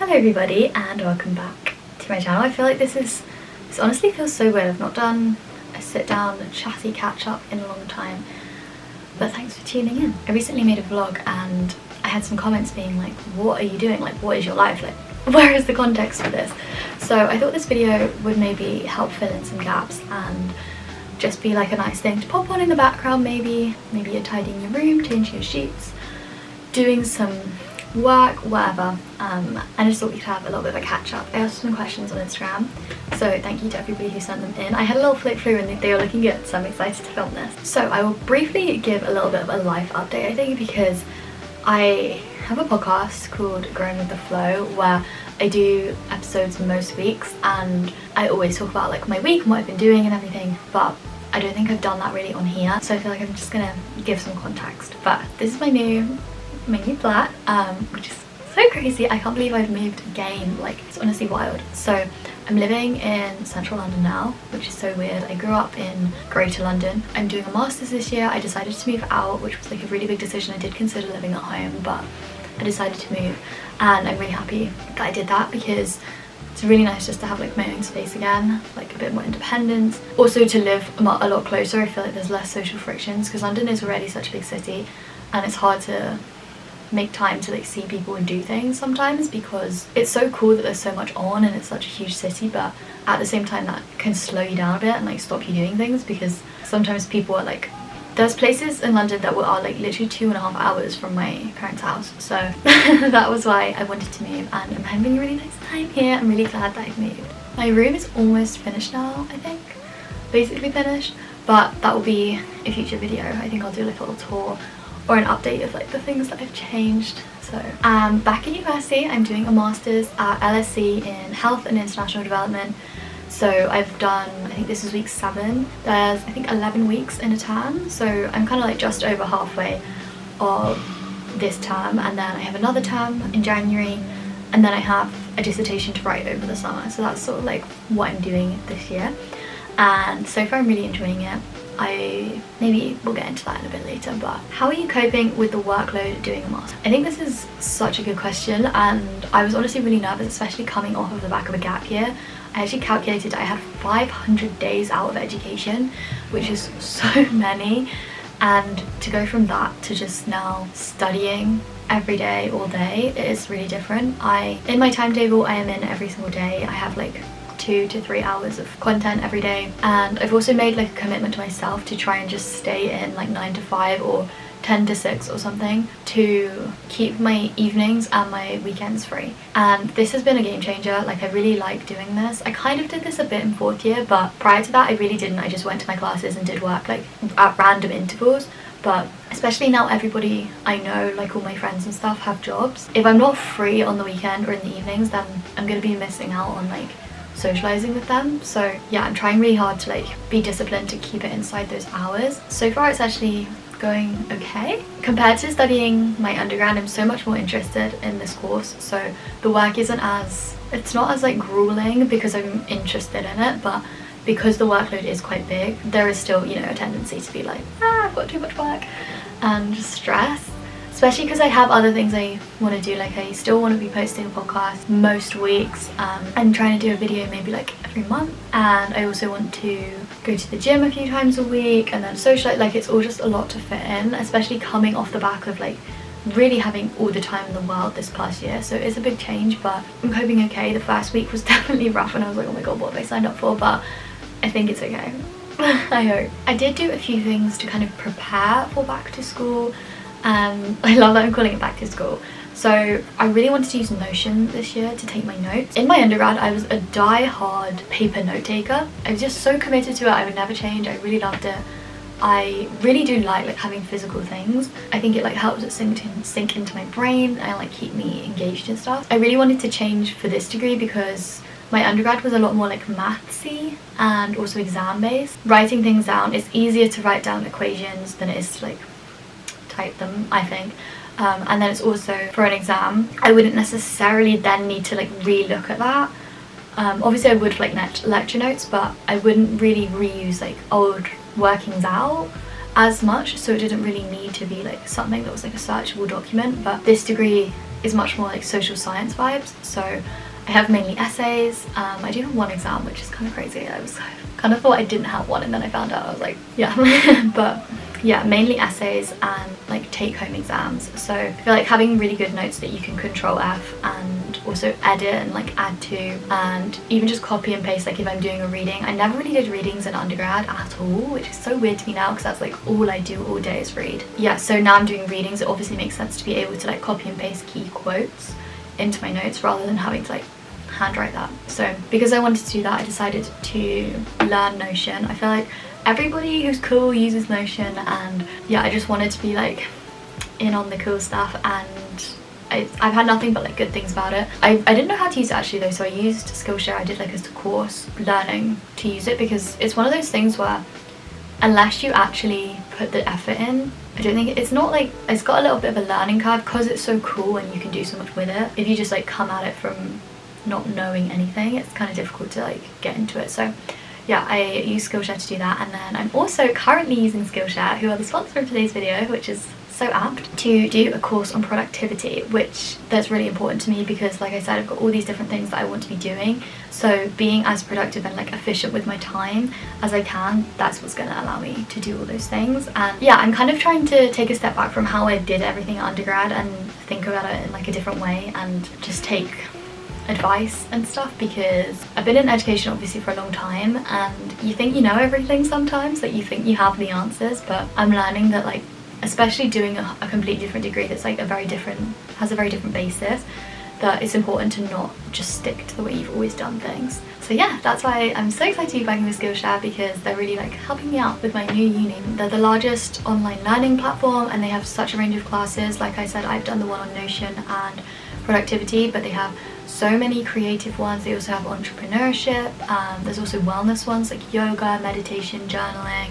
Hello everybody and welcome back to my channel. I feel like this honestly feels so weird. I've not done a sit down chatty catch up in a long time, but thanks for tuning in. I recently made a vlog and I had some comments being like, what are you doing? Like, what is your life like? Where is the context for this? So I thought this video would maybe help fill in some gaps and just be like a nice thing to pop on in the background. Maybe you're tidying your room, changing your sheets, doing some work, whatever. I just thought we could have a little bit of a catch up. I asked some questions on Instagram, so thank you to everybody who sent them in. I had a little flick through and they were looking good, so I'm excited to film this. So I will briefly give a little bit of a life update, I think, because I have a podcast called Growing with the Flow where I do episodes most weeks and I always talk about like my week and what I've been doing and everything, but I don't think I've done that really on here, so I feel like I'm just gonna give some context. But this is my new flat, which is so crazy. I can't believe I've moved again. Like, it's honestly wild. So I'm living in central London now, which is so weird. I grew up in Greater London. I'm doing a master's this year. I decided to move out, which was like a really big decision. I did consider living at home, but I decided to move, and I'm really happy that I did that because it's really nice just to have like my own space again, like a bit more independence. Also to live a lot closer. I feel like there's less social frictions because London is already such a big city and it's hard to make time to like see people and do things sometimes because it's so cool that there's so much on and it's such a huge city, but at the same time that can slow you down a bit and like stop you doing things because sometimes people are like, there's places in London that are like literally 2.5 hours from my parents' house, so that was why I wanted to move, and I'm having a really nice time here. I'm really glad that I've moved. My room is almost finished now, I think, basically finished, but that will be a future video. I think I'll do like a little tour or an update of like the things that I've changed. So back at university, I'm doing a master's at LSE in health and international development. So I've done, I think this is week 7. There's I think 11 weeks in a term, so I'm kind of like just over halfway of this term, and then I have another term in January, and then I have a dissertation to write over the summer. So that's sort of like what I'm doing this year, and so far I'm really enjoying it. Maybe we'll get into that in a bit later, but how are you coping with the workload of doing a master? I think this is such a good question, and I was honestly really nervous, especially coming off of the back of a gap year. I actually calculated I had 500 days out of education, which is so many, and to go from that to just now studying every day, all day, it is really different. In my timetable, I am in every single day. I have like 2 to 3 hours of content every day, and I've also made like a commitment to myself to try and just stay in like 9 to 5 or 10 to 6 or something to keep my evenings and my weekends free, and this has been a game changer. Like, I really like doing this. I kind of did this a bit in 4th year, but prior to that I really didn't. I just went to my classes and did work like at random intervals, but especially now everybody I know, like all my friends and stuff, have jobs. If I'm not free on the weekend or in the evenings, then I'm gonna be missing out on like socializing with them. So yeah, I'm trying really hard to like be disciplined to keep it inside those hours. So far it's actually going okay. Compared to studying my undergrad, I'm so much more interested in this course, so the work it's not as like grueling because I'm interested in it, but because the workload is quite big, there is still, you know, a tendency to be like, I've got too much work and just stress. Especially because I have other things I want to do. Like, I still want to be posting a podcast most weeks. I'm trying to do a video maybe like every month, and I also want to go to the gym a few times a week and then socialise. Like, it's all just a lot to fit in, especially coming off the back of like really having all the time in the world this past year. So it's a big change, but I'm coping okay. The first week was definitely rough and I was like, oh my god, what have I signed up for? But I think it's okay. I hope. I did do a few things to kind of prepare for back to school. I love that I'm calling it back to school. So I really wanted to use Notion this year to take my notes. In my undergrad, I was a die-hard paper note taker. I was just so committed to it. I would never change. I really loved it. I really do like having physical things. I think it like helps it sink into my brain and like keep me engaged and stuff. I really wanted to change for this degree because my undergrad was a lot more like mathsy and also exam based. Writing things down, it's easier to write down equations than it is to like type them, I think. And then it's also for an exam, I wouldn't necessarily then need to like re-look at that. Obviously I would for like lecture notes, but I wouldn't really reuse like old workings out as much, so it didn't really need to be like something that was like a searchable document. But this degree is much more like social science vibes. So I have mainly essays. I do have one exam, which is kind of crazy. I was kind of thought I didn't have one, and then I found out. I was like, yeah. But yeah, mainly essays and like take-home exams. So I feel like having really good notes that you can control F and also edit and like add to, and even just copy and paste. Like if I'm doing a reading, I never really did readings in undergrad at all, which is so weird to me now because that's like all I do all day is read. Yeah, so now I'm doing readings. It obviously makes sense to be able to like copy and paste key quotes into my notes rather than having to like handwrite that. So because I wanted to do that, I decided to learn Notion. I feel like everybody who's cool uses Notion, and yeah, I just wanted to be like in on the cool stuff, and I've had nothing but like good things about it. I didn't know how to use it actually though, so I used Skillshare. I did like a course learning to use it because it's one of those things where unless you actually put the effort in, I don't think it's not like, it's got a little bit of a learning curve because it's so cool and you can do so much with it. If you just like come at it from not knowing anything, it's kind of difficult to like get into it. So yeah, I use Skillshare to do that, and then I'm also currently using Skillshare, who are the sponsor of today's video, which is so apt, to do a course on productivity, which that's really important to me because like I said, I've got all these different things that I want to be doing. So being as productive and like efficient with my time as I can, that's what's going to allow me to do all those things. And yeah, I'm kind of trying to take a step back from how I did everything at undergrad and think about it in like a different way and just take advice and stuff, because I've been in education obviously for a long time, and you think you know everything sometimes, that you think you have the answers, but I'm learning that like, especially doing a completely different degree that's like has a very different basis, that it's important to not just stick to the way you've always done things. So yeah, that's why I'm so excited to be working with Skillshare, because they're really like helping me out with my new uni. They're the largest online learning platform and they have such a range of classes. Like I said, I've done the one on Notion and productivity, but they have so many creative ones. They also have entrepreneurship, there's also wellness ones like yoga, meditation, journaling,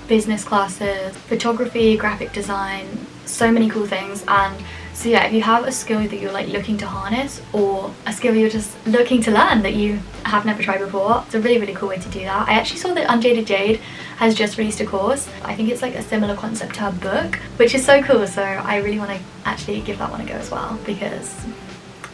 business classes, photography, graphic design, so many cool things. And so yeah, if you have a skill that you're like looking to harness, or a skill you're just looking to learn that you have never tried before, it's a really, really cool way to do that. I actually saw that Unjaded Jade has just released a course. I think it's like a similar concept to her book, which is so cool. So I really want to actually give that one a go as well, because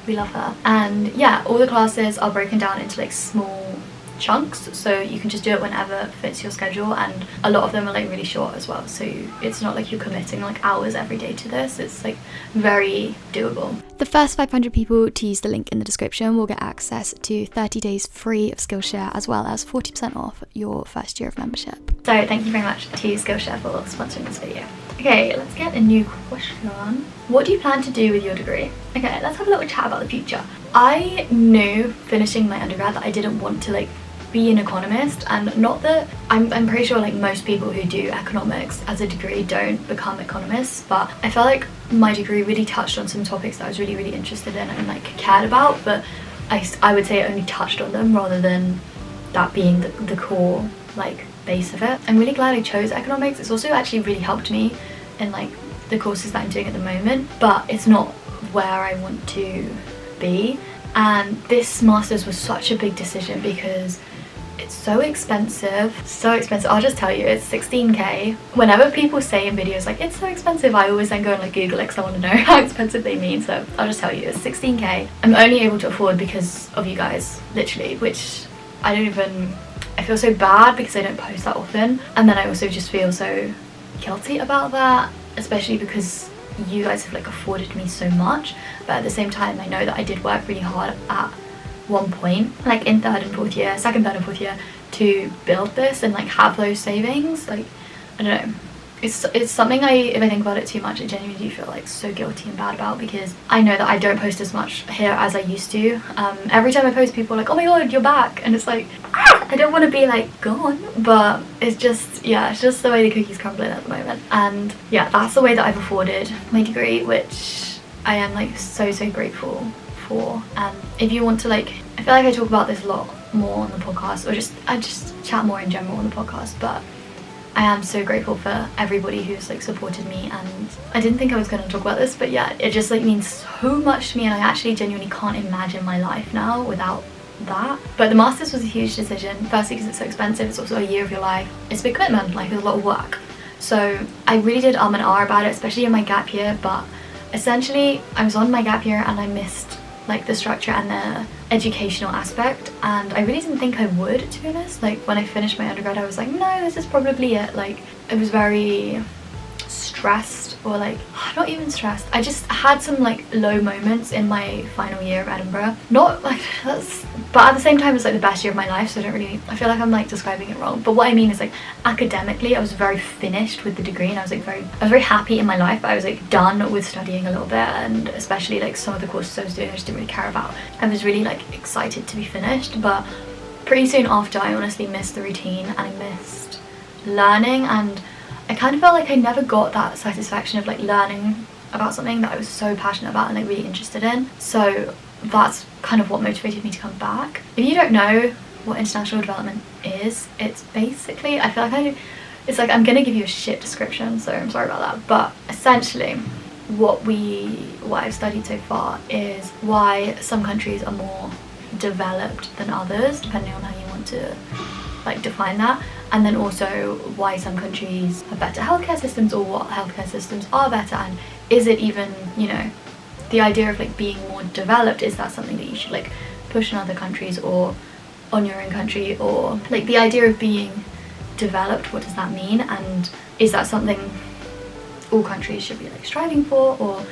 we love her. And yeah, all the classes are broken down into like small chunks, so you can just do it whenever fits your schedule, and a lot of them are like really short as well, so it's not like you're committing like hours every day to this. It's like very doable. The first 500 people to use the link in the description will get access to 30 days free of Skillshare, as well as 40% off your first year of membership. So thank you very much to Skillshare for sponsoring this video. Okay, let's get a new question. What do you plan to do with your degree? Okay, let's have a little chat about the future. I knew finishing my undergrad that I didn't want to like be an economist, and not that I'm pretty sure like most people who do economics as a degree don't become economists, but I felt like my degree really touched on some topics that I was really, really interested in and like cared about, but I would say it only touched on them rather than that being the core like base of it. I'm really glad I chose economics. It's also actually really helped me in like the courses that I'm doing at the moment, but it's not where I want to be. And this master's was such a big decision because it's so expensive, I'll just tell you, it's 16k. Whenever people say in videos like it's so expensive, I always then go and like Google it because I want to know how expensive they mean. So I'll just tell you, it's 16k. I'm only able to afford because of you guys, literally, which I feel so bad because I don't post that often, and then I also just feel so guilty about that, especially because you guys have like afforded me so much. But at the same time, I know that I did work really hard at one point, like in second, third and fourth year, to build this and like have those savings. Like, I don't know, it's something if I think about it too much, I genuinely do feel like so guilty and bad about, because I know that I don't post as much here as I used to. Every time I post, people are like, oh my god, you're back, and it's like, I don't want to be like gone, but it's just, yeah, it's just the way the cookie's crumbling at the moment. And yeah, that's the way that I've afforded my degree, which I am like so grateful for. And if you want to like, I feel like I talk about this a lot more on the podcast, or I just chat more in general on the podcast, but I am so grateful for everybody who's like supported me. And I didn't think I was going to talk about this, but yeah, it just like means so much to me, and I actually genuinely can't imagine my life now without that. But the masters was a huge decision, firstly because it's so expensive, it's also a year of your life, it's a big commitment, like there's a lot of work. So I really did and ah about it, especially in my gap year, but essentially I was on my gap year and I missed like the structure and the educational aspect, and I really didn't think I would, to be honest. Like when I finished my undergrad I was like, no, this is probably it. Like I was very stressed, or like not even stressed, I just had some like low moments in my final year of Edinburgh. Not like that's, but at the same time it's like the best year of my life, so I don't really, I feel like I'm like describing it wrong, but what I mean is like academically I was very finished with the degree, and I was very happy in my life, but I was like done with studying a little bit, and especially like some of the courses I was doing I just didn't really care about. I was really like excited to be finished, but pretty soon after I honestly missed the routine and I missed learning, and I kind of felt like I never got that satisfaction of like learning about something that I was so passionate about and like really interested in. So that's kind of what motivated me to come back. If you don't know what international development is, it's basically, I feel like it's like I'm gonna give you a shit description, so I'm sorry about that, but essentially what I've studied so far is why some countries are more developed than others, depending on how you want to like define that, and then also why some countries have better healthcare systems, or what healthcare systems are better, and is it even, you know, the idea of like being more developed, is that something that you should like push in other countries or on your own country, or like the idea of being developed, what does that mean, and is that something all countries should be like striving for, or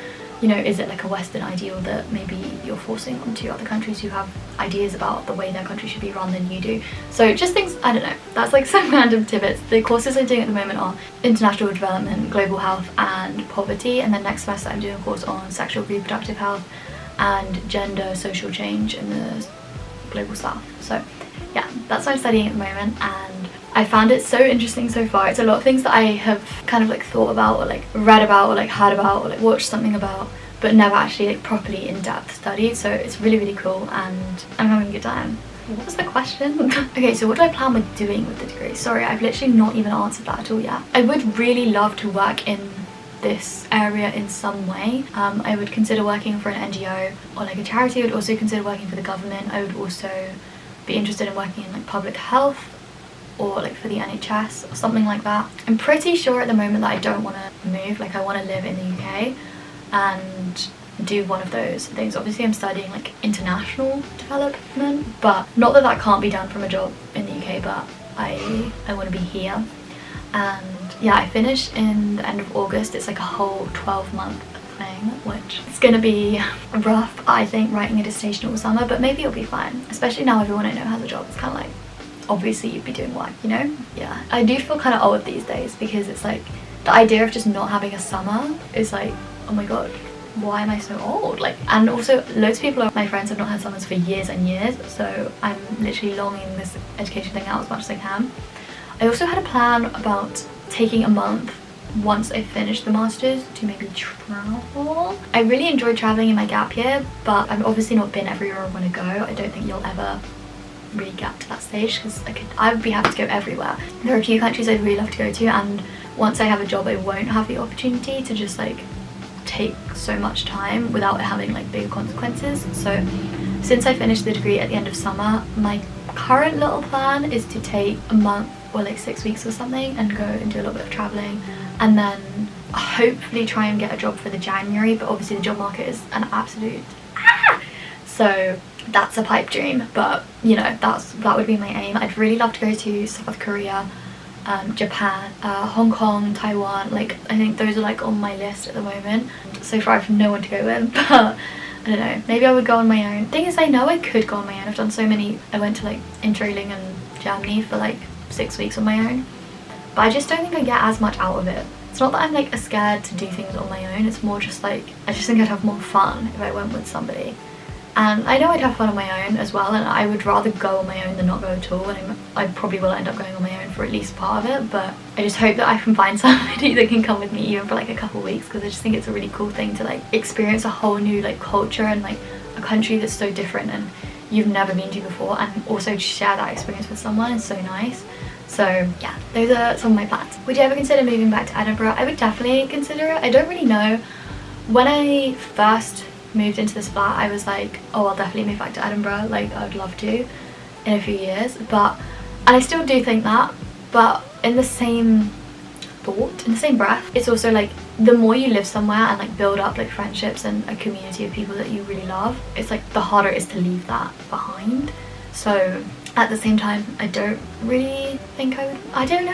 you know, is it like a Western ideal that maybe you're forcing onto other countries who have ideas about the way their country should be run than you do? So just things, I don't know, that's like some random tidbits. The courses I'm doing at the moment are international development, global health and poverty, and then next semester I'm doing a course on sexual reproductive health and gender social change in the global south. So yeah, that's what I'm studying at the moment, and I found it so interesting so far. It's a lot of things that I have kind of like thought about, or like read about, or like heard about, or like watched something about, but never actually like properly in-depth studied. So it's really, really cool, and I'm having a good time. What was the question? Okay, so what do I plan with doing with the degree? Sorry, I've literally not even answered that at all yet. I would really love to work in this area in some way. I would consider working for an NGO or like a charity. I would also consider working for the government. I would also be interested in working in like public health, or like for the NHS or something like that. I'm pretty sure at the moment that I don't want to move, like I want to live in the UK and do one of those things. Obviously I'm studying like international development, but not that that can't be done from a job in the UK, but I want to be here. And yeah, I finish in the end of August. It's like a whole 12-month thing, which is gonna be rough, I think, writing a dissertation all summer, but maybe it'll be fine, especially now everyone I know has a job. It's kind of like, obviously you'd be doing work, you know? Yeah, I do feel kind of old these days, because it's like the idea of just not having a summer is like, oh my god, why am I so old? Like, and also loads of people, my friends, have not had summers for years and years, so I'm literally longing this education thing out as much as I can. I also had a plan about taking a month once I finish the masters to maybe travel. I really enjoyed traveling in my gap year, but I've obviously not been everywhere I want to go. I don't think you'll ever really get to that stage, because I would be happy to go everywhere. There are a few countries I'd really love to go to, and once I have a job I won't have the opportunity to just like take so much time without it having like bigger consequences. So since I finished the degree at the end of summer, my current little plan is to take a month or like 6 weeks or something and go and do a little bit of traveling, and then hopefully try and get a job for the January, but obviously the job market is an absolute so that's a pipe dream, but you know, that would be my aim. I'd really love to go to South Korea, Japan, Hong Kong, Taiwan. Like I think those are like on my list at the moment. So far I have no one to go with, but I don't know, maybe I would go on my own. Thing is, I know I could go on my own. I've done so many. I went to like Interrailing in Germany for like 6 weeks on my own, but I just don't think I get as much out of it. It's not that I'm like scared to do things on my own, it's more just like I just think I'd have more fun if I went with somebody. And I know I'd have fun on my own as well, and I would rather go on my own than not go at all, and I probably will end up going on my own for at least part of it, but I just hope that I can find somebody that can come with me even for like a couple of weeks, because I just think it's a really cool thing to like experience a whole new like culture and like a country that's so different and you've never been to before, and also share that experience with someone is so nice. So yeah, those are some of my plans. Would you ever consider moving back to Edinburgh? I would definitely consider it. I don't really know. When I first moved into this flat, I was like, oh, I'll definitely move back to Edinburgh, like I would love to in a few years, but, and I still do think that, but in the same thought, in the same breath, it's also like the more you live somewhere and like build up like friendships and a community of people that you really love, it's like the harder it is to leave that behind. So at the same time, I don't really think I would. I don't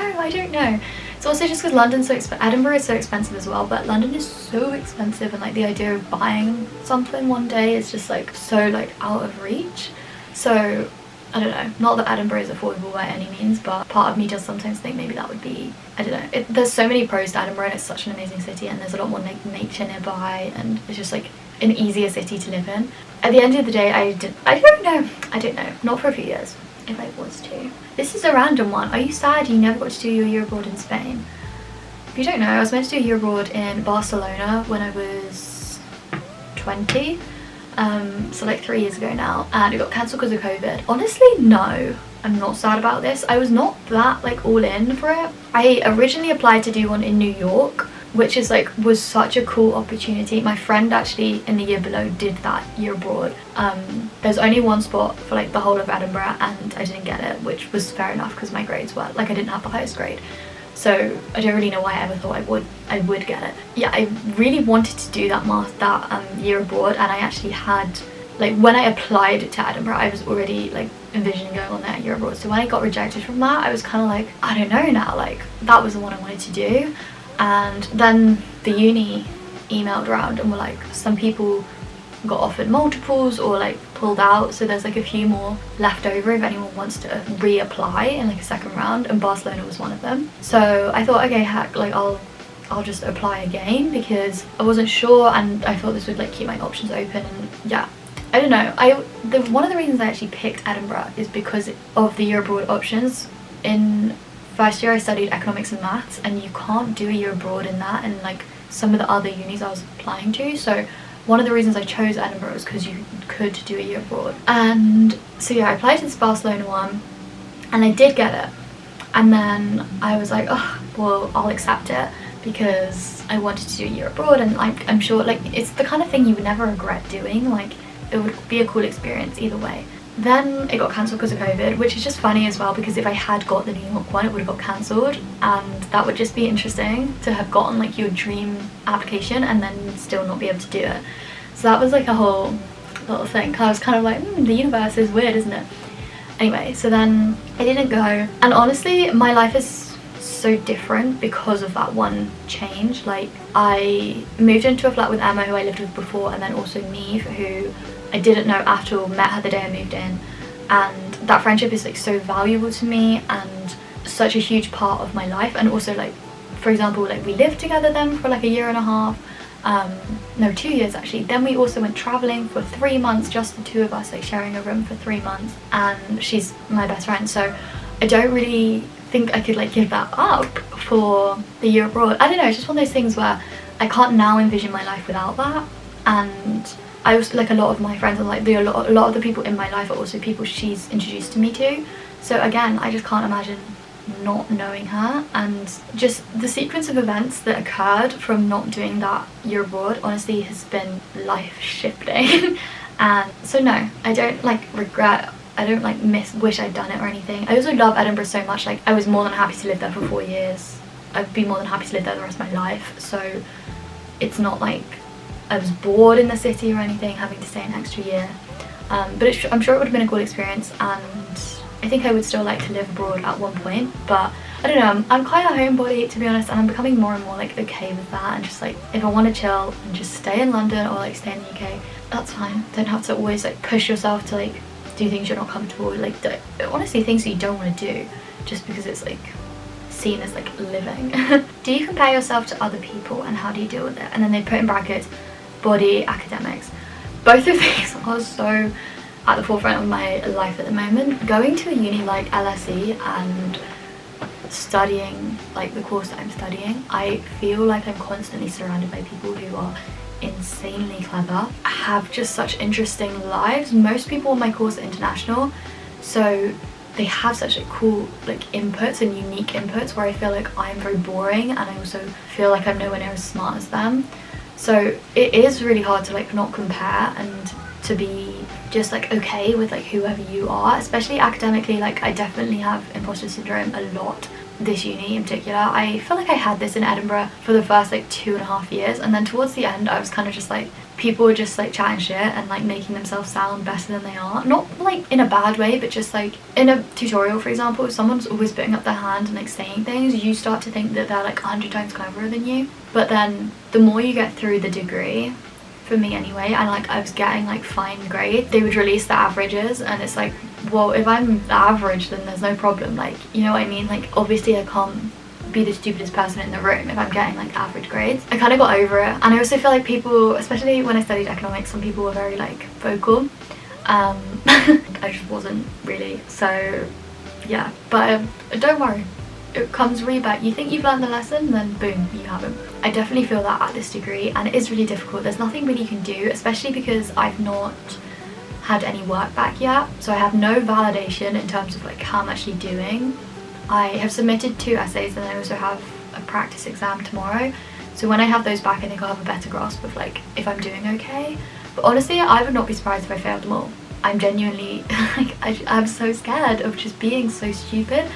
know. It's also just because London's so expensive. Edinburgh is so expensive as well, but London is so expensive, and like the idea of buying something one day is just like so like out of reach. So I don't know, not that Edinburgh is affordable by any means, but part of me does sometimes think maybe that would be, I don't know. There's so many pros to Edinburgh, and it's such an amazing city, and there's a lot more like nature nearby, and it's just like an easier city to live in. At the end of the day, I don't know, not for a few years, if I was to. This is a random one. Are you sad you never got to do your year abroad in Spain? If you don't know, I was meant to do a year abroad in Barcelona when I was 20. So like 3 years ago now, and it got cancelled because of COVID. Honestly, no, I'm not sad about this. I was not that like all in for it. I originally applied to do one in New York, which is like was such a cool opportunity. My friend actually in the year below did that year abroad. There's only one spot for like the whole of Edinburgh, and I didn't get it, which was fair enough because my grades were like, I didn't have the highest grade. So I don't really know why I ever thought I would get it. Yeah, I really wanted to do that year abroad, and I actually had, like, when I applied to Edinburgh, I was already like envisioning going on that year abroad. So when I got rejected from that, I was kind of like, I don't know now, like that was the one I wanted to do. And then the uni emailed around and were like, some people got offered multiples or like pulled out, so there's like a few more left over if anyone wants to reapply in like a second round, and Barcelona was one of them. So I thought, okay, heck, like I'll just apply again, because I wasn't sure, and I thought this would like keep my options open. And yeah, I don't know, one of the reasons I actually picked Edinburgh is because of the year abroad options. In first year I studied economics and maths, and you can't do a year abroad in that and like some of the other unis I was applying to. So one of the reasons I chose Edinburgh was because you could do a year abroad. And so yeah, I applied to this Barcelona one, and I did get it. And then I was like, oh, well, I'll accept it because I wanted to do a year abroad, and like I'm sure like it's the kind of thing you would never regret doing. Like it would be a cool experience either way. Then it got cancelled because of COVID, which is just funny as well, because if I had got the New York one, it would have got cancelled, and that would just be interesting to have gotten like your dream application and then still not be able to do it. So that was like a whole little thing. I was kind of like, the universe is weird, isn't it? Anyway, so then I didn't go, and honestly my life is so different because of that one change. Like I moved into a flat with Emma, who I lived with before, and then also Neve, who I didn't know at all, met her the day I moved in, and that friendship is like so valuable to me and such a huge part of my life. And also like, for example, like we lived together then for like a year and a half, no, 2 years actually. Then we also went traveling for 3 months, just the two of us, like sharing a room for 3 months, and she's my best friend. So I don't really think I could like give that up for the year abroad. I don't know, it's just one of those things where I can't now envision my life without that. And I was like, a lot of my friends and like a lot of the people in my life are also people she's introduced to me to. So again, I just can't imagine not knowing her, and just the sequence of events that occurred from not doing that year abroad honestly has been life shifting. And so no, I don't like regret, I don't like wish I'd done it or anything. I also love Edinburgh so much, like I was more than happy to live there for 4 years. I'd be more than happy to live there the rest of my life. So it's not like I was bored in the city or anything, having to stay an extra year. But I'm sure it would have been a cool experience, and I think I would still like to live abroad at one point. But I don't know, I'm quite a homebody to be honest, and I'm becoming more and more like okay with that, and just like if I want to chill and just stay in London or like stay in the UK, that's fine. Don't have to always like push yourself to like do things you're not comfortable with, like honestly things that you don't want to do just because it's like seen as like living. Do you compare yourself to other people, and how do you deal with it? And then they put in brackets body, academics. Both of these are so at the forefront of my life at the moment. Going to a uni like LSE and studying like the course that I'm studying, I feel like I'm constantly surrounded by people who are insanely clever, have just such interesting lives. Most people in my course are international, so they have such like cool like inputs and unique inputs, where I feel like I'm very boring, and I also feel like I'm nowhere near as smart as them. So it is really hard to like not compare and to be just like okay with like whoever you are, especially academically. Like I definitely have imposter syndrome a lot this uni in particular. I feel like I had this in Edinburgh for the first like 2.5 years, and then towards the end I was kind of just like, people were just like chatting shit and like making themselves sound better than they are. Not like in a bad way, but just like in a tutorial, for example, if someone's always putting up their hand and like saying things, you start to think that they're like 100 times cleverer than you. But then the more you get through the degree, for me anyway, and like I was getting like fine grades, they would release the averages, and it's like, well, if I'm the average then there's no problem, like, you know what I mean? Like obviously I can't be the stupidest person in the room if I'm getting like average grades. I kind of got over it, and I also feel like people, especially when I studied economics, some people were very like vocal. I just wasn't really, so yeah. But don't worry, it comes really back. You think you've learned the lesson, then boom, you haven't. I definitely feel that at this degree, and it is really difficult. There's nothing really you can do, especially because I've not had any work back yet, so I have no validation in terms of like how I'm actually doing. I have submitted 2 essays, and I also have a practice exam tomorrow, so when I have those back I think I'll have a better grasp of like if I'm doing okay. But honestly, I would not be surprised if I failed them all. I'm genuinely like, I'm so scared of just being so stupid.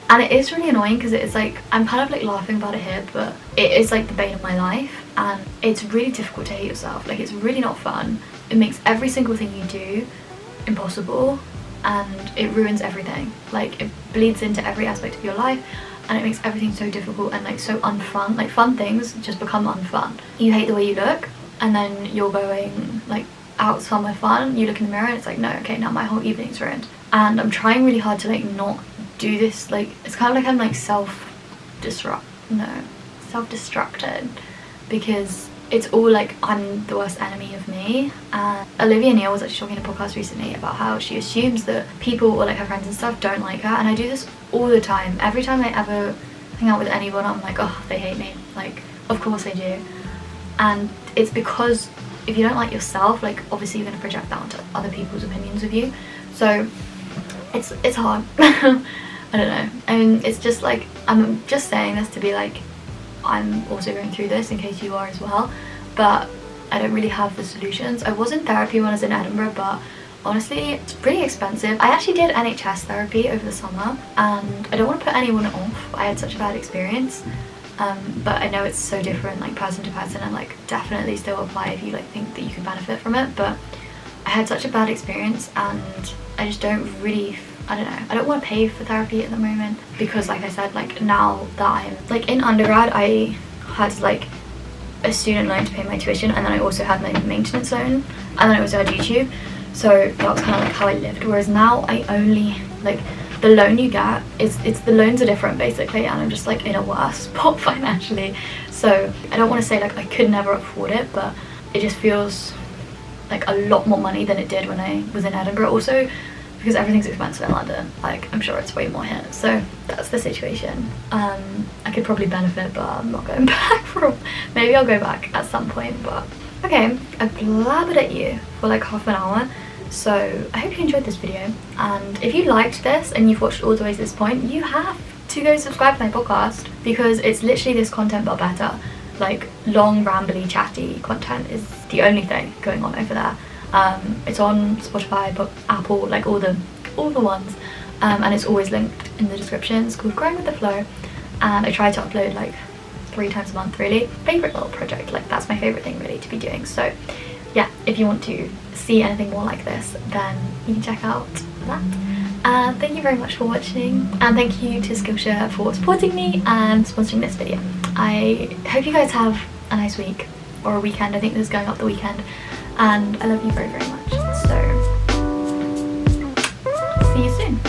And it is really annoying because it's like, I'm kind of like laughing about it here, but it is like the bane of my life, and it's really difficult to hate yourself. Like it's really not fun. It makes every single thing you do impossible, and it ruins everything. Like it bleeds into every aspect of your life, and it makes everything so difficult and like so unfun. Like fun things just become unfun. You hate the way you look, and then you're going like out somewhere fun, you look in the mirror and it's like, no, okay, now my whole evening's ruined. And I'm trying really hard to like not do this. Like it's kind of like I'm like self-destructed, because it's all like I'm the worst enemy of me. And Olivia Neal was actually talking in a podcast recently about how she assumes that people, or like her friends and stuff, don't like her, and I do this all the time. Every time I ever hang out with anyone, I'm like, oh, they hate me. Like of course they do. And it's because if you don't like yourself, like obviously you're going to project that onto other people's opinions of you. So it's hard. I don't know. I mean, it's just like, I'm just saying this to be like, I'm also going through this in case you are as well, but I don't really have the solutions. I was in therapy when I was in Edinburgh, but honestly it's pretty expensive. I actually did NHS therapy over the summer, and I don't want to put anyone off. I had such a bad experience, but I know it's so different like person to person, and like definitely still apply if you like think that you can benefit from it. But I had such a bad experience, and I just don't really, I don't know, I don't want to pay for therapy at the moment, because like I said, like now that I'm like in undergrad, I had like a student loan to pay my tuition, and then I also had my maintenance loan, and then I also had YouTube, so that was kind of like how I lived. Whereas now I only, like the loan you get is, the loans are different basically, and I'm just like in a worse spot financially. So I don't want to say like I could never afford it, but it just feels like a lot more money than it did when I was in Edinburgh. Also because everything's expensive in London, like I'm sure it's way more here. So that's the situation. I could probably benefit, but I'm not going back for, maybe I'll go back at some point. But okay, I blabbered at you for like half an hour, so I hope you enjoyed this video, and if you liked this and you've watched all the way to this point, you have to go subscribe to my podcast, because it's literally this content but better. Like long rambly chatty content is the only thing going on over there. It's on Spotify, but Apple, like all the ones, and it's always linked in the description. It's called Growing with the Flow, and I try to upload like 3 times a month. Really favorite little project, like that's my favorite thing really to be doing. So yeah, if you want to see anything more like this, then you can check out that. Thank you very much for watching, and thank you to Skillshare for supporting me and sponsoring this video. I hope you guys have a nice week, or a weekend. I think this is going up the weekend, and I love you very, very much. So see you soon.